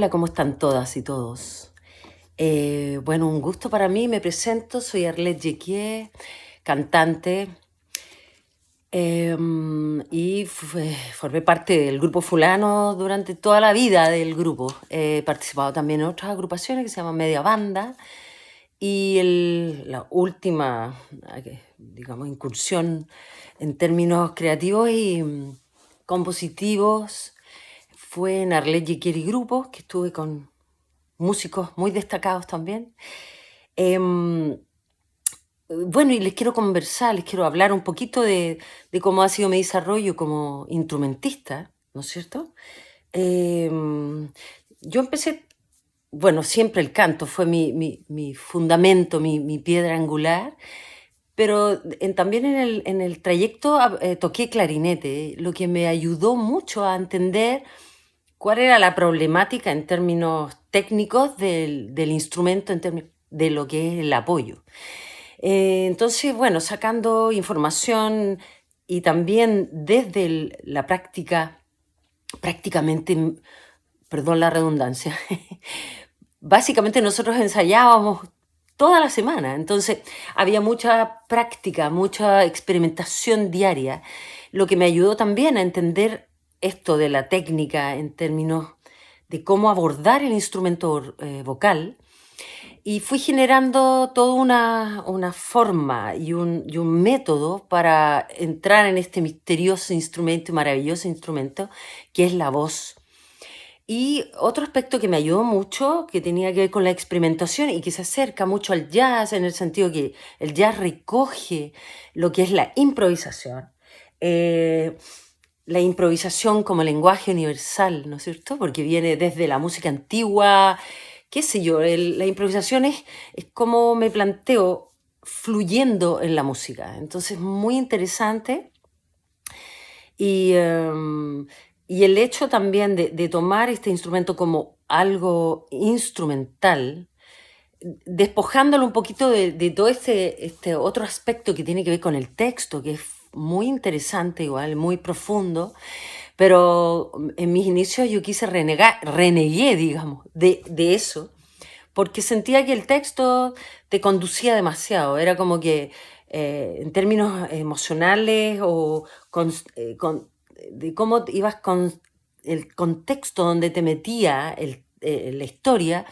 Hola, ¿cómo están todas y todos? Bueno, un gusto para mí, me presento, soy Arlette Jequié, cantante, formé parte del grupo Fulano durante toda la vida del grupo. He participado también en otras agrupaciones que se llaman Media Banda y la última, digamos, incursión en términos creativos y compositivos fue en Arlette Jequié y Grupo, que estuve con músicos muy destacados también. Em, bueno, y les quiero conversar, les quiero hablar un poquito de cómo ha sido mi desarrollo como instrumentista, ¿no es cierto? Em, yo empecé, bueno, siempre el canto fue mi fundamento, mi piedra angular, pero también en el trayecto toqué clarinete, lo que me ayudó mucho a entender cuál era la problemática en términos técnicos del instrumento, en términos de lo que es el apoyo. Entonces, bueno, sacando información y también desde la práctica, prácticamente, perdón la redundancia, básicamente nosotros ensayábamos toda la semana, entonces había mucha práctica, mucha experimentación diaria, lo que me ayudó también a entender esto de la técnica en términos de cómo abordar el instrumento vocal, y fui generando toda una forma y un método para entrar en este misterioso instrumento y maravilloso instrumento que es la voz. Y otro aspecto que me ayudó mucho, que tenía que ver con la experimentación y que se acerca mucho al jazz, en el sentido que el jazz recoge lo que es la improvisación. La improvisación como lenguaje universal, ¿no es cierto? Porque viene desde la música antigua, qué sé yo, la improvisación es como me planteo fluyendo en la música. Entonces, muy interesante. Y, y el hecho también de tomar este instrumento como algo instrumental, despojándolo un poquito de todo este otro aspecto que tiene que ver con el texto, que es muy interesante igual, muy profundo, pero en mis inicios yo renegué, digamos, de eso, porque sentía que el texto te conducía demasiado, era como que en términos emocionales o de cómo ibas con el contexto donde te metía la historia,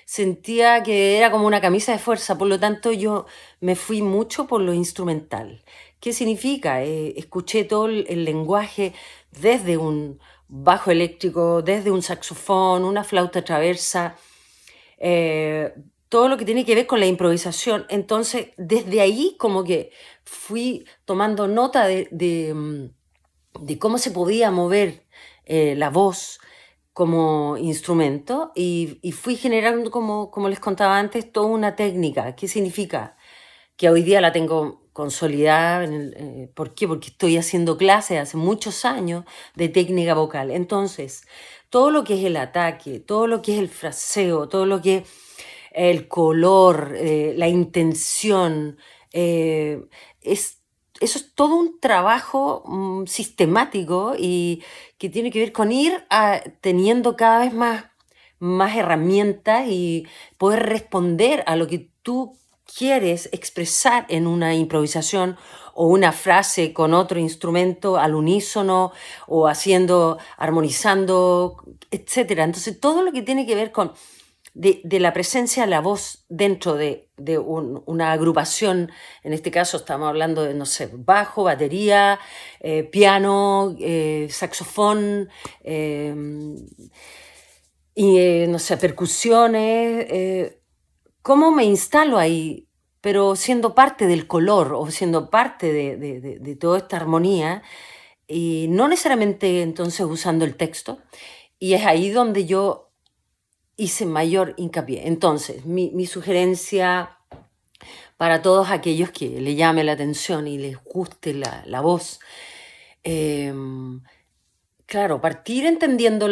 sentía que era como una camisa de fuerza, por lo tanto yo me fui mucho por lo instrumental. ¿Qué significa? Escuché todo el lenguaje desde un bajo eléctrico, desde un saxofón, una flauta traversa, eh, todo lo que tiene que ver con la improvisación. Entonces, desde ahí como que fui tomando nota de cómo se podía mover la voz como instrumento y fui generando, como les contaba antes, toda una técnica. ¿Qué significa? Que hoy día la tengo consolidada. ¿Por qué? Porque estoy haciendo clases hace muchos años de técnica vocal. Entonces, todo lo que es el ataque, todo lo que es el fraseo, todo lo que es el color, la intención, eh, es, eso es todo un trabajo sistemático y que tiene que ver con ir teniendo cada vez más herramientas y poder responder a lo que tú quieres expresar en una improvisación o una frase con otro instrumento al unísono o armonizando, etcétera. Entonces, todo lo que tiene que ver con de la presencia de la voz dentro de una agrupación, en este caso estamos hablando de, no sé, bajo, batería, piano, saxofón, y, no sé, percusiones, ¿cómo me instalo ahí? Pero siendo parte del color o siendo parte de toda esta armonía y no necesariamente entonces usando el texto. Y es ahí donde yo hice mayor hincapié. Entonces, mi sugerencia para todos aquellos que le llame la atención y les guste la voz, eh, claro, partir entendiendo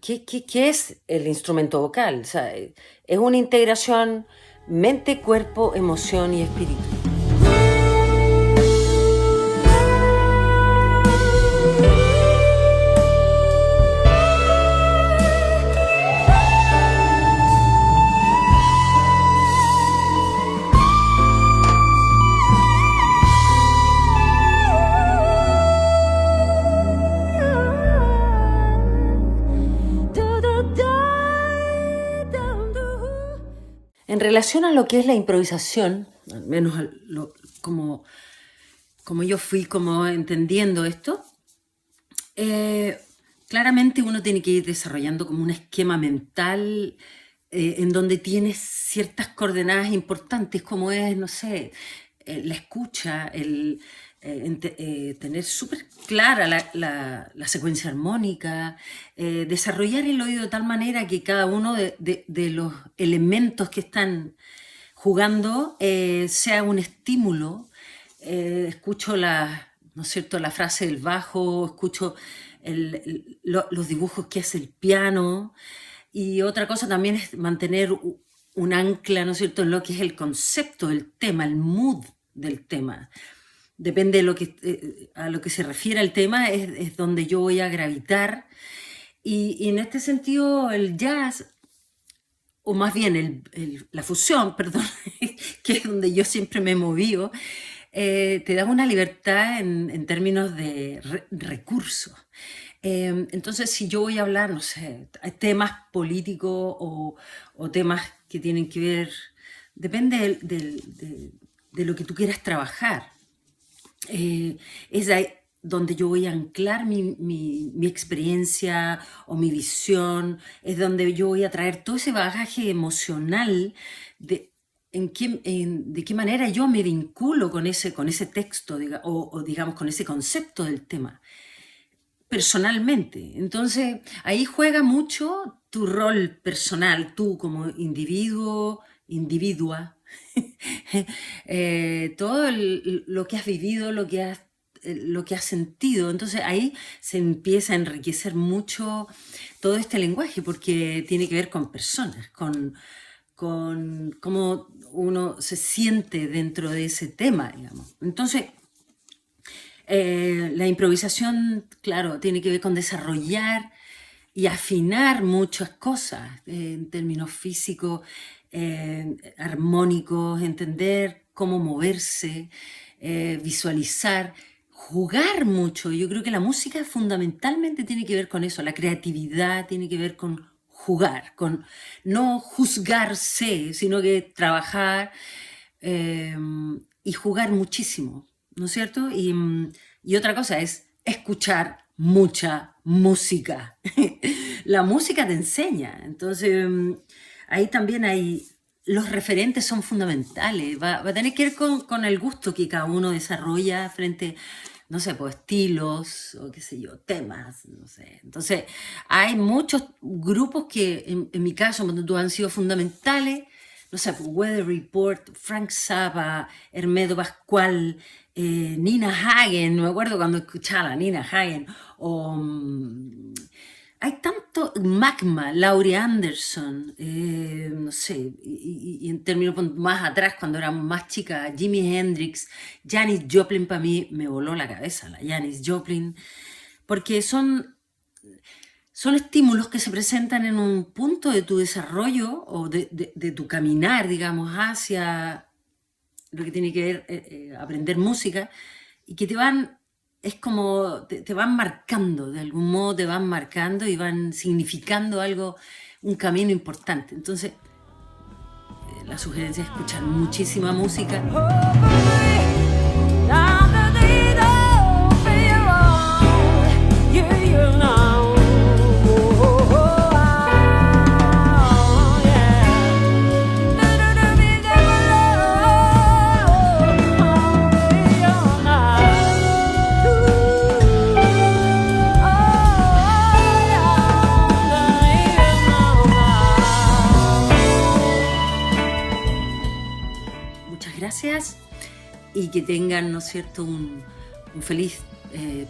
qué es el instrumento vocal. O sea, es una integración mente, cuerpo, emoción y espíritu. en relación a lo que es la improvisación, al menos como, como yo fui como entendiendo esto, eh, claramente uno tiene que ir desarrollando como un esquema mental en donde tienes ciertas coordenadas importantes, como es, no sé, la escucha, tener súper clara la secuencia armónica, desarrollar el oído de tal manera que cada uno de los elementos que están jugando sea un estímulo. Escucho ¿no es cierto?, la frase del bajo, escucho los dibujos que hace el piano. Y otra cosa también es mantener un ancla, ¿no es cierto?, en lo que es el concepto del tema, el mood del tema. Depende de a lo que se refiere al tema, es donde yo voy a gravitar. Y en este sentido, el jazz, o más bien la fusión, perdón, que es donde yo siempre me he movido, te da una libertad en términos de recursos. Entonces, si yo voy a hablar, no sé, temas políticos o temas que tienen que ver, depende de lo que tú quieras trabajar. Es ahí donde yo voy a anclar mi experiencia o mi visión, es donde yo voy a traer todo ese bagaje emocional de qué manera yo me vinculo con ese texto o digamos con ese concepto del tema personalmente. Entonces, ahí juega mucho tu rol personal, tú como individuo, individua, todo lo que has vivido, lo que has sentido. Entonces ahí se empieza a enriquecer mucho todo este lenguaje porque tiene que ver con personas, con cómo uno se siente dentro de ese tema, digamos. Entonces, la improvisación, claro, tiene que ver con desarrollar y afinar muchas cosas en términos físicos, armónicos, entender cómo moverse, visualizar, jugar mucho. Yo creo que la música fundamentalmente tiene que ver con eso, la creatividad tiene que ver con jugar, con no juzgarse, sino que trabajar y jugar muchísimo, ¿no es cierto? Y otra cosa es escuchar mucha música. La música te enseña, entonces ahí también los referentes son fundamentales, va a tener que ver con el gusto que cada uno desarrolla frente, no sé, pues estilos o qué sé yo, temas, no sé. Entonces hay muchos grupos que en mi caso han sido fundamentales, no sé, pues Weather Report, Frank Zappa, Hermedo Pascual, Nina Hagen, me acuerdo cuando escuchaba a Nina Hagen, o hay tanto, Magma, Laurie Anderson, no sé, y en términos más atrás, cuando éramos más chicas, Jimi Hendrix, Janis Joplin, para mí me voló la cabeza, la Janis Joplin, porque son estímulos que se presentan en un punto de tu desarrollo o de tu caminar, digamos, hacia lo que tiene que ver aprender música y que es como te van marcando, de algún modo te van marcando y van significando algo, un camino importante. Entonces, la sugerencia es escuchar muchísima música. Gracias y que tengan, ¿no es cierto?, un feliz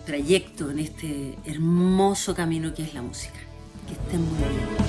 trayecto en este hermoso camino que es la música. Que estén muy bien.